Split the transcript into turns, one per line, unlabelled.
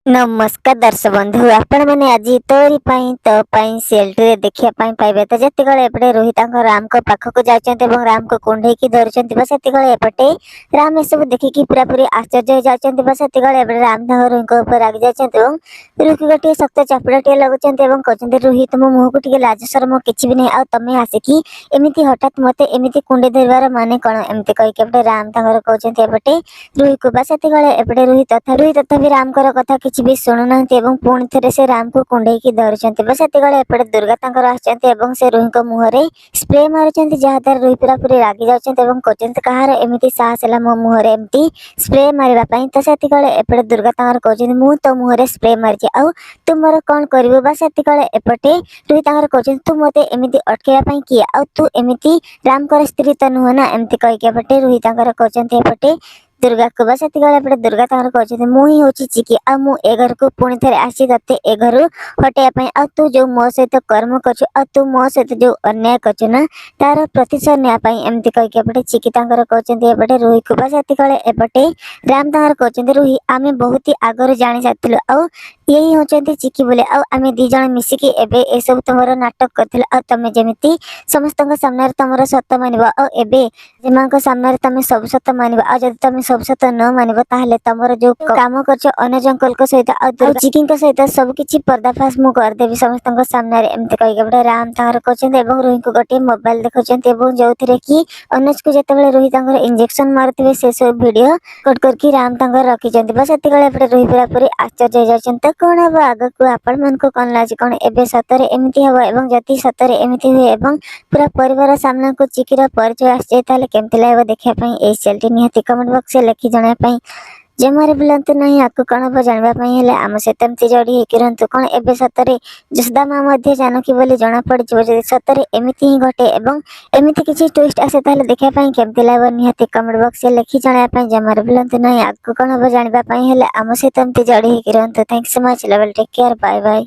नमस्कार दर्शक बंधु आपण मैंने आज तोरी सेल्टी देखिया पाइबे तो जितेबाला एपटे रोहित राम को पाखक जाते राम को कुंडे धरते एपटे राम सब देखिकी पूरा पूरी आश्चर्य हो जाते राम रोहित ऊपर रागी जाते रोहित गोटे शक्त चापुड़ाटे लगुंट कहते रोहित मो मुह को टे लाज शरम किसी भी नहीं आ तुम्हें आसिकी एमती हठात मत एमती कुंडे धरवार माने कौन एमती कहीकि राम कहते एपटे रोहित को एपटे रोहित तथा भी राम कथा किसी भी शुणुना पुणी थे से राम को कुंडे धरते एपटे दुर्गा से रोहित मुहर स्प्रे मार्च जहाद्वारा रोहित पूरा पूरी रागी जाते कहार एमती साहस है मो मुहर एमती स्प्रे मारे तो से एपटे दुर्गा कहते मुझे तो मुहर स्प्रे मारी आउ तू मोर कौन करू एपटे रोहित कहते तू मत एमती अटकवाई किए आ तू एमती राम स्त्री तो नुह ना एमती कहीकि रोहित कहते एपटे दुर्गा को एपटे दुर्गा कहते मुझे हूँ चिकी आ घर को पुणी थे आसी ते ए घर हटाई आ तू जो मो सहित कर्म कर तू मो सहित जो अन्याय करना तार प्रतिशोध नापाई एमती कहीकि चिकी कहते एपटे रोहित को एपटे राम कहते रोहित आम बहुत ही आगर जानी सारी आउ यही होती चिकी बोले आम दीज मिसिकी एबे ए सब तुम नाटक कर तुम जमी समस्त सामने तुम सत मान जेमा सामने तुम सब सत मान तुम सब सत न मान तुम जो काम कर अनुज अंकल सहित चिकी सहित सबकि पर्दाफाश मु करदेवी समस्त सामने एमती कहीकि राम कहते रोहित को गोटे मोबाइल देखा जो थे कि अनुज को जिते रोहित इंजेक्शन मारुवे से सब भिड कट करके राम रखी रोहित पूरा पूरी आश्चर्य हो जाते कौन हम आग को आपण मन को कौन लाज कौन एबे सतरे एमती हम एवं जति सतरे एमती हुए एवं पूरा परिवार सामना को चिकीर परिचय आसी केमती लगे देखापी यही सेल्टी निहाती कमेंट बॉक्स में लिखि जनापी जमारे बुलांतु नहीं आपको कौन हम जानवाई आम सहित एमती जोड़ी होकर रहतु कौन एबे सतरे जसोदा माँ जानकी बोली जना पड़ जब सतरे एमती ही घटे एवं एमती किसी ट्विस्ट आसे देखापी केमती लगे निहाती कमेंट बॉक्स में लिखि जनापी जमारे बुलांतु नहीं आपको कौन हम जानवाई आम सहित एमती जोड़ी होकर रहतु thanks so much love take care bye bye.